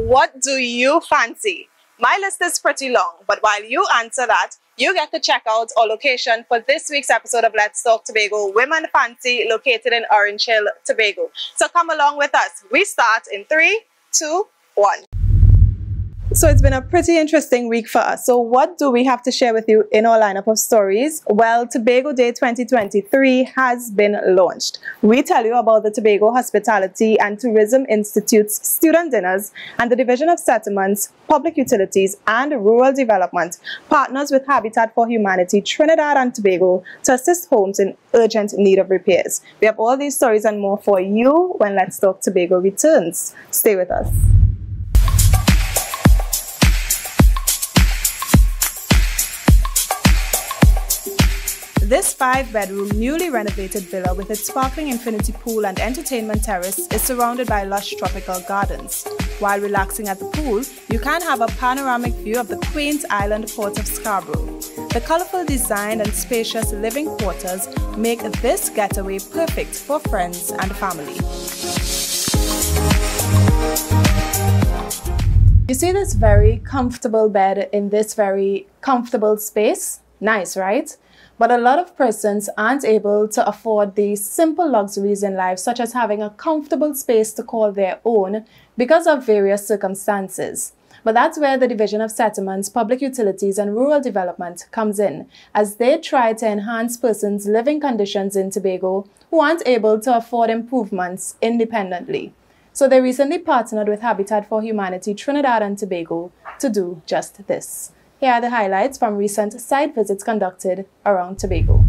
what do you fancy? My list is pretty long, but while you answer that, you get to check out our location for this week's episode of Let's Talk Tobago Women Fancy, located in Orange Hill, Tobago. So come along with us. We start in 3, 2, 1. So it's been a pretty interesting week for us. So what do we have to share with you in our lineup of stories? Well, Tobago Day 2023 has been launched. We tell you about the Tobago Hospitality and Tourism Institute's student dinners, and the Division of Settlements, Public Utilities and Rural Development partners with Habitat for Humanity Trinidad and Tobago to assist homes in urgent need of repairs. We have all these stories and more for you when Let's Talk Tobago returns. Stay with us. This 5-bedroom, newly renovated villa with its sparkling infinity pool and entertainment terrace is surrounded by lush tropical gardens. While relaxing at the pool, you can have a panoramic view of the quaint island port of Scarborough. The colorful design and spacious living quarters make this getaway perfect for friends and family. You see this very comfortable bed in this very comfortable space? Nice, right? But a lot of persons aren't able to afford these simple luxuries in life, such as having a comfortable space to call their own because of various circumstances. But that's where the Division of Settlements, Public Utilities and Rural Development comes in, as they try to enhance persons' living conditions in Tobago who aren't able to afford improvements independently. So they recently partnered with Habitat for Humanity Trinidad and Tobago to do just this. Here are the highlights from recent site visits conducted around Tobago.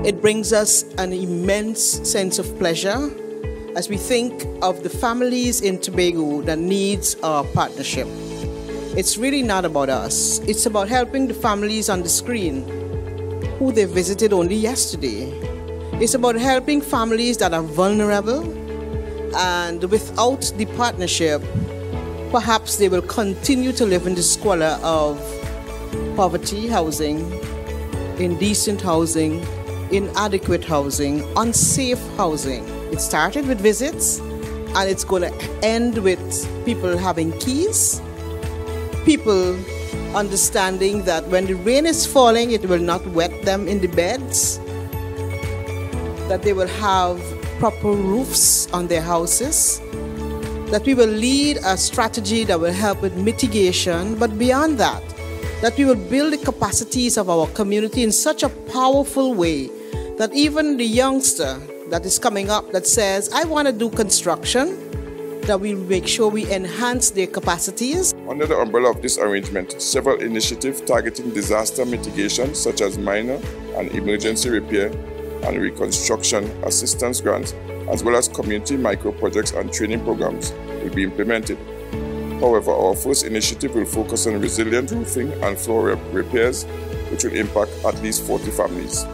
It brings us an immense sense of pleasure as we think of the families in Tobago that needs our partnership. It's really not about us. It's about helping the families on the screen who they visited only yesterday. It's about helping families that are vulnerable, and without the partnership, perhaps they will continue to live in the squalor of poverty housing, indecent housing, inadequate housing, unsafe housing. It started with visits, and it's going to end with people having keys, people understanding that when the rain is falling, it will not wet them in the beds, that they will have proper roofs on their houses, that we will lead a strategy that will help with mitigation, but beyond that, that we will build the capacities of our community in such a powerful way that even the youngster that is coming up that says, I want to do construction, that we make sure we enhance their capacities. Under the umbrella of this arrangement, several initiatives targeting disaster mitigation, such as minor and emergency repair and reconstruction assistance grants, as well as community micro-projects and training programs, will be implemented. However, our first initiative will focus on resilient roofing and floor repairs, which will impact at least 40 families.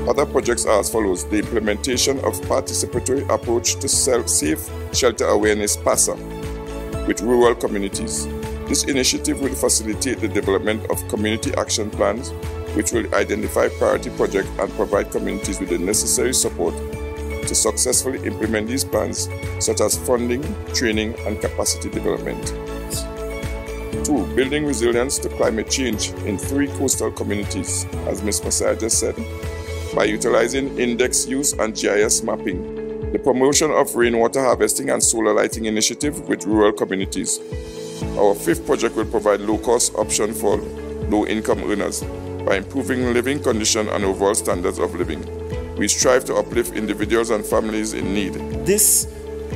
Other projects are as follows: the implementation of participatory approach to safe shelter awareness PASA with rural communities. This initiative will facilitate the development of community action plans, which will identify priority projects and provide communities with the necessary support to successfully implement these plans, such as funding, training, and capacity development. 2. Building resilience to climate change in 3 coastal communities, as Ms. Messiah just said, by utilizing index use and GIS mapping, the promotion of rainwater harvesting and solar lighting initiative with rural communities. Our 5th project will provide low-cost option for low-income earners by improving living conditions and overall standards of living. We strive to uplift individuals and families in need. This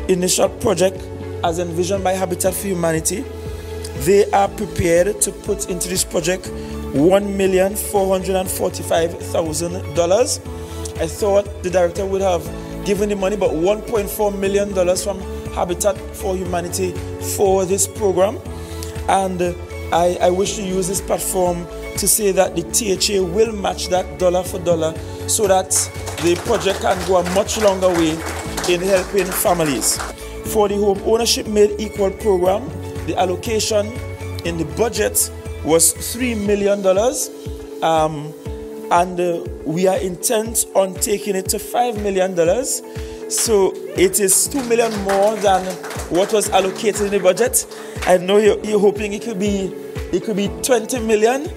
initial project, as envisioned by Habitat for Humanity, they are prepared to put into this project $1,445,000. I thought the director would have given the money, but $1.4 million from Habitat for Humanity for this program. And I wish to use this platform to say that the THA will match that dollar for dollar so that the project can go a much longer way in helping families. For the Home Ownership Made Equal program, the allocation in the budget was $3 million. and we are intent on taking it to $5 million. So it is $2 million more than what was allocated in the budget. I know you're hoping it could be 20 million,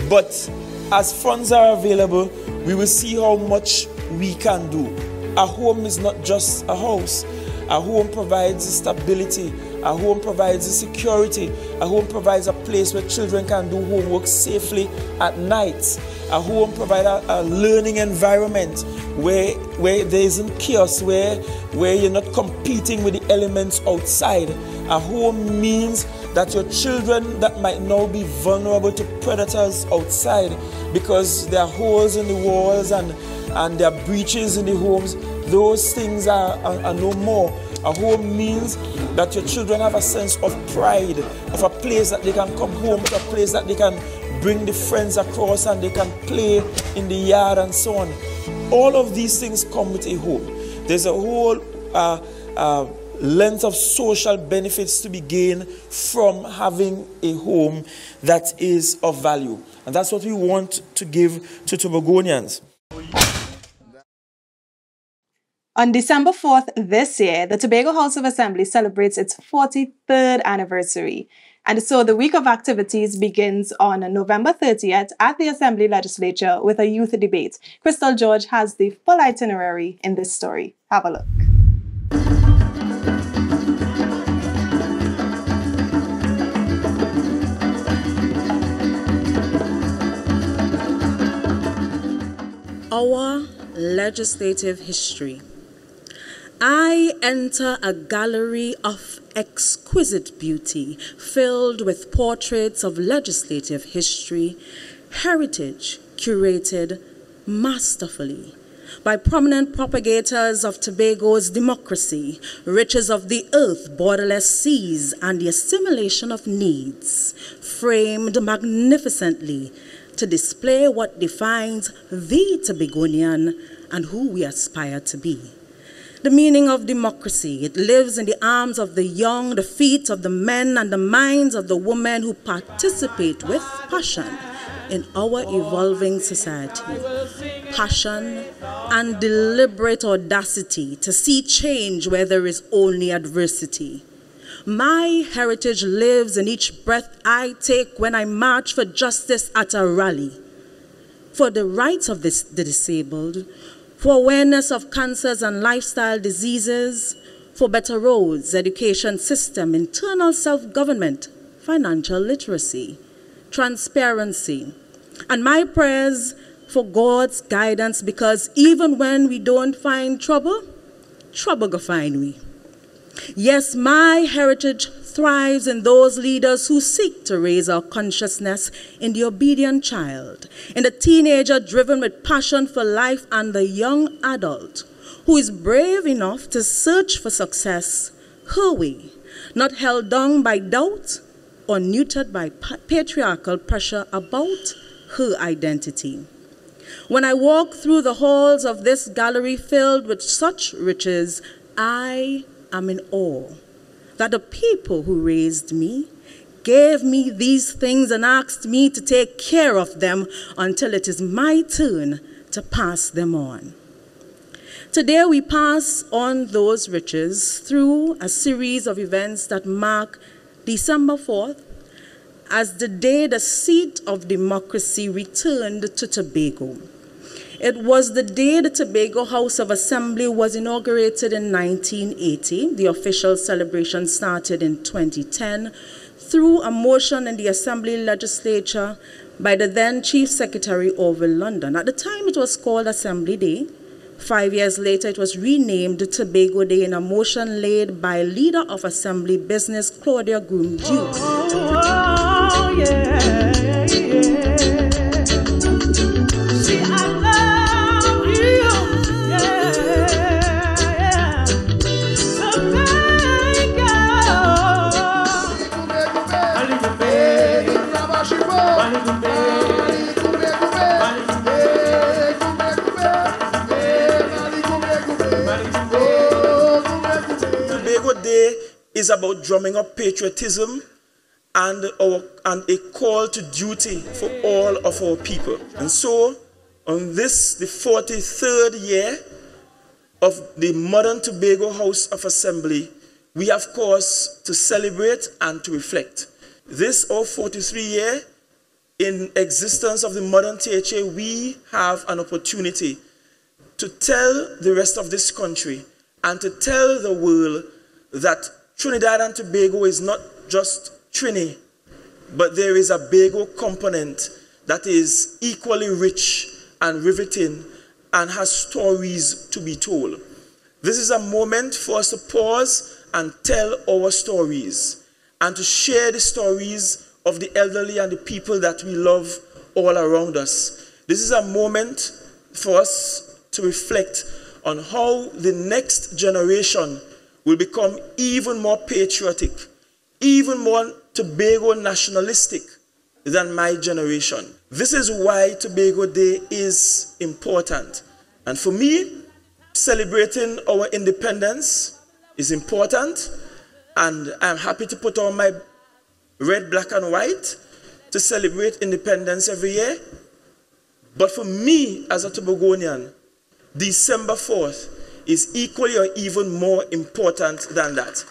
but as funds are available, we will see how much we can do. A home is not just a house. A home provides stability. A home provides security. A home provides a place where children can do homework safely at night. A home provides a learning environment where there isn't chaos, where you're not competing with the elements outside. A home means that your children that might now be vulnerable to predators outside because there are holes in the walls and there are breaches in the homes, those things are no more. A home means that your children have a sense of pride, of a place that they can come home to, a place that they can bring the friends across and they can play in the yard and so on. All of these things come with a home. There's a whole length of social benefits to be gained from having a home that is of value. And that's what we want to give to Tobagonians. On December 4th this year, the Tobago House of Assembly celebrates its 43rd anniversary. And so the week of activities begins on November 30th at the Assembly Legislature with a youth debate. Crystal George has the full itinerary in this story. Have a look. Our legislative history. I enter a gallery of exquisite beauty filled with portraits of legislative history, heritage curated masterfully by prominent propagators of Tobago's democracy, riches of the earth, borderless seas, and the assimilation of needs, framed magnificently to display what defines the Tobagonian and who we aspire to be. The meaning of democracy, it lives in the arms of the young, the feet of the men, and the minds of the women who participate with passion in our evolving society. Passion and deliberate audacity to see change where there is only adversity. My heritage lives in each breath I take when I march for justice at a rally, for the rights of the disabled, for awareness of cancers and lifestyle diseases, for better roads, education system, internal self-government, financial literacy, transparency, and my prayers for God's guidance, because even when we don't find trouble, trouble go find we. Yes, my heritage thrives in those leaders who seek to raise our consciousness in the obedient child, in the teenager driven with passion for life, and the young adult who is brave enough to search for success her way, not held down by doubt or neutered by patriarchal pressure about her identity. When I walk through the halls of this gallery filled with such riches, I am in awe that the people who raised me gave me these things and asked me to take care of them until it is my turn to pass them on. Today we pass on those riches through a series of events that mark December 4th as the day the seat of democracy returned to Tobago. It was the day the Tobago House of Assembly was inaugurated in 1980. The official celebration started in 2010 through a motion in the Assembly Legislature by the then Chief Secretary Orville London. At the time, it was called Assembly Day. 5 years later, it was renamed Tobago Day in a motion laid by leader of Assembly Business, Claudia Groom-Duke. Oh, yeah, yeah. See, I love you, yeah, yeah. Tobago Day is about drumming up patriotism and a call to duty for all of our people. And so, on this, the 43rd year of the modern Tobago House of Assembly, we have cause to celebrate and to reflect. This, our 43 year in existence of the modern THA, we have an opportunity to tell the rest of this country and to tell the world that Trinidad and Tobago is not just Trini, but there is a Bago component that is equally rich and riveting and has stories to be told. This is a moment for us to pause and tell our stories and to share the stories of the elderly and the people that we love all around us. This is a moment for us to reflect on how the next generation will become even more patriotic, even more Tobago nationalistic than my generation. This is why Tobago Day is important. And for me, celebrating our independence is important, and I'm happy to put on my red, black, and white to celebrate independence every year. But for me, as a Tobagonian, December 4th is equally or even more important than that.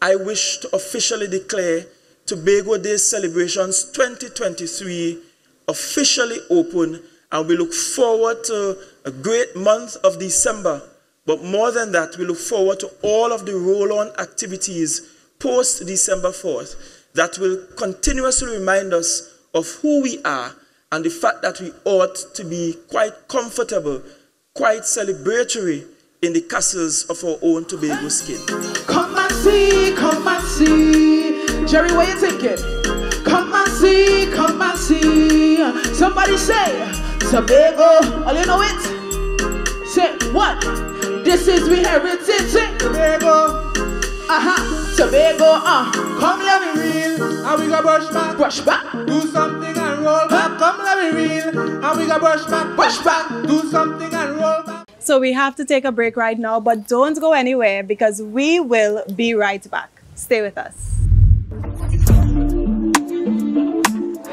I wish to officially declare Tobago Day celebrations 2023 officially open, and we look forward to a great month of December. But more than that, we look forward to all of the roll-on activities post-December 4th that will continuously remind us of who we are and the fact that we ought to be quite comfortable, quite celebratory in the castles of our own Tobago skin. Come and see, come and see. Jerry, what you thinking? Come and see, come and see. Somebody say, Tobago, all you know it? Say, what? This is we heritage, say, Tobago. Tobago, come let me reel, and we go brush back, do something and roll back. Come let me reel, and we go brush back, do something and roll back. So we have to take a break right now, but don't go anywhere because we will be right back. Stay with us.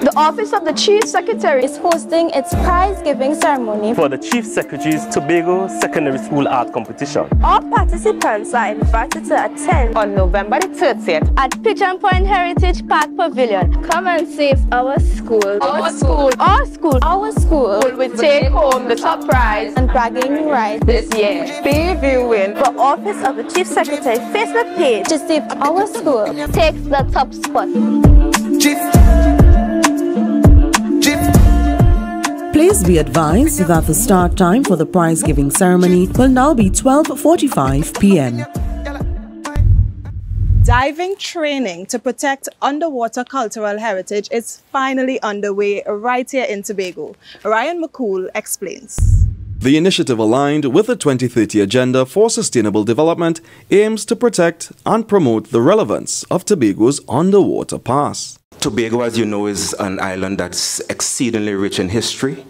The Office of the Chief Secretary is hosting its prize-giving ceremony for the Chief Secretary's Tobago Secondary School Art Competition. All participants are invited to attend on November the 30th at Pigeon Point Heritage Park Pavilion. Come and save our school. Our school. Our school. Our school will take home the top prize and bragging rights this year. Be viewing for Office of the Chief Secretary Facebook page to see if our school takes the top spot. Please be advised that the start time for the prize-giving ceremony will now be 12:45 p.m. Diving training to protect underwater cultural heritage is finally underway right here in Tobago. Ryan McCool explains. The initiative, aligned with the 2030 Agenda for Sustainable Development, aims to protect and promote the relevance of Tobago's underwater past. Tobago, as you know, is an island that's exceedingly rich in history.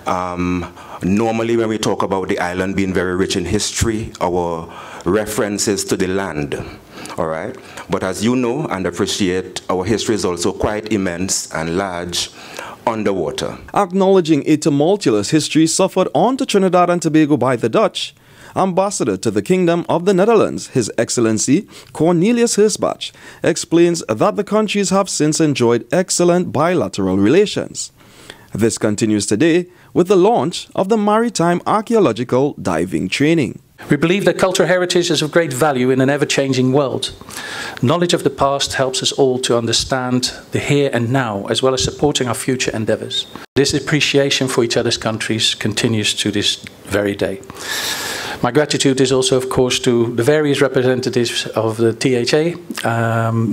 Normally, when we talk about the island being very rich in history, our reference is to the land, all right? But as you know and appreciate, our history is also quite immense and large underwater. Acknowledging a tumultuous history suffered on to Trinidad and Tobago by the Dutch, Ambassador to the Kingdom of the Netherlands, His Excellency Cornelius Hirschbach, explains that the countries have since enjoyed excellent bilateral relations. This continues today with the launch of the Maritime Archaeological Diving Training. We believe that cultural heritage is of great value in an ever-changing world. Knowledge of the past helps us all to understand the here and now, as well as supporting our future endeavours. This appreciation for each other's countries continues to this very day. My gratitude is also, of course, to the various representatives of the THA,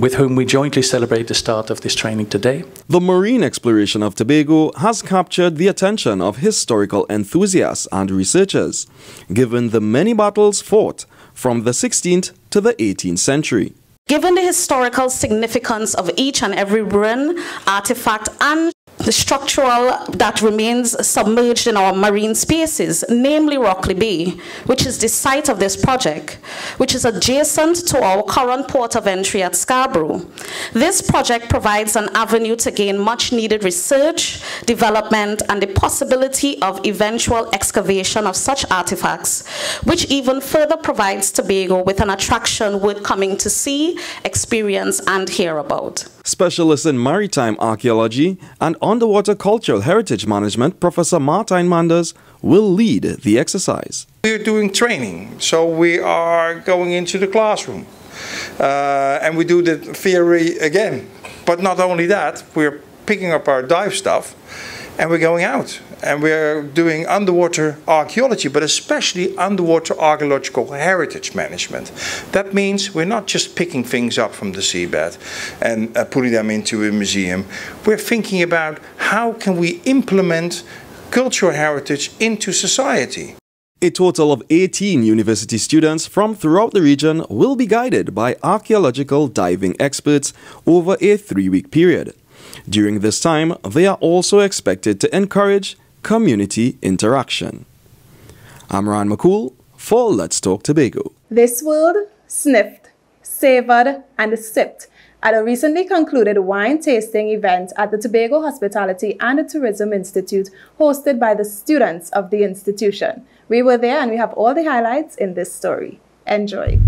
with whom we jointly celebrate the start of this training today. The marine exploration of Tobago has captured the attention of historical enthusiasts and researchers, given the many battles fought from the 16th to the 18th century. Given the historical significance of each and every ruin, artifact, and the structural that remains submerged in our marine spaces, namely Rockley Bay, which is the site of this project, which is adjacent to our current port of entry at Scarborough. This project provides an avenue to gain much needed research, development, and the possibility of eventual excavation of such artifacts, which even further provides Tobago with an attraction worth coming to see, experience, and hear about. Specialist in maritime archaeology and underwater cultural heritage management, Professor Martijn Manders, will lead the exercise. We're doing training, so we are going into the classroom and we do the theory again. But not only that, we're picking up our dive stuff and we're going out and we're doing underwater archaeology, but especially underwater archaeological heritage management. That means we're not just picking things up from the seabed and putting them into a museum. We're thinking about how can we implement cultural heritage into society. A total of 18 university students from throughout the region will be guided by archaeological diving experts over a 3-week period. During this time, they are also expected to encourage community interaction. I'm Ron McCool for Let's Talk Tobago. This world sniffed, savored, and sipped at a recently concluded wine tasting event at the Tobago Hospitality and Tourism Institute, hosted by the students of the institution. We were there and we have all the highlights in this story. Enjoy.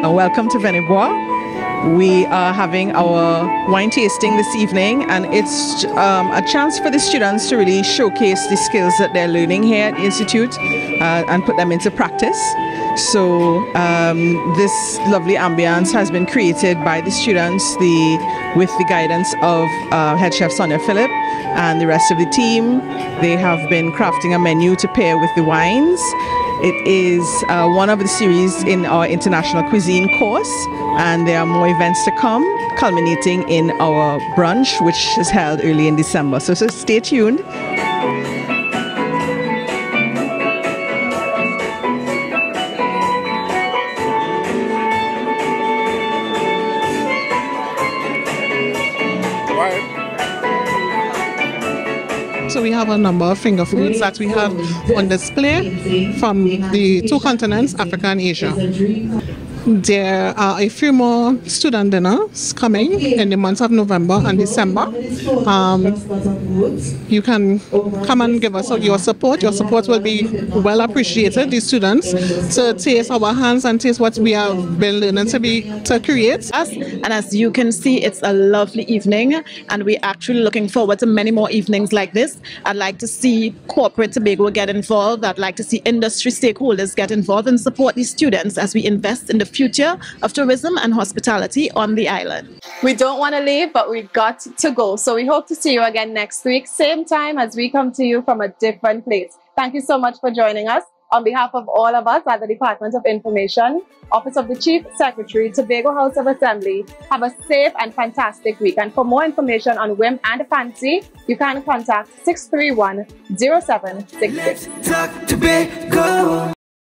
Welcome to Venebois. We are having our wine tasting this evening, and it's a chance for the students to really showcase the skills that they're learning here at the Institute and put them into practice. So this lovely ambience has been created by the students with the guidance of Head Chef Sonia Phillip and the rest of the team. They have been crafting a menu to pair with the wines. It is one of the series in our international cuisine course, and there are more events to come, culminating in our brunch, which is held early in December. So stay tuned. So we have a number of finger foods that we have on display from the 2 continents, Africa and Asia. There are a few more student dinners coming in the months of November and December. You can come and give us your support. Your support will be well appreciated, the students, to taste our hands and taste what we have been learning to create. And as you can see, it's a lovely evening, and we're actually looking forward to many more evenings like this. I'd like to see corporate Tobago get involved. I'd like to see industry stakeholders get involved and support these students as we invest in the future of tourism and hospitality on the island. We don't want to leave, but we got to go. So we hope to see you again next week, same time as we come to you from a different place. Thank you so much for joining us. On behalf of all of us at the Department of Information, Office of the Chief Secretary, Tobago House of Assembly, have a safe and fantastic week. And for more information on Whim and Fancy, you can contact 631-0766. Let's talk Tobago.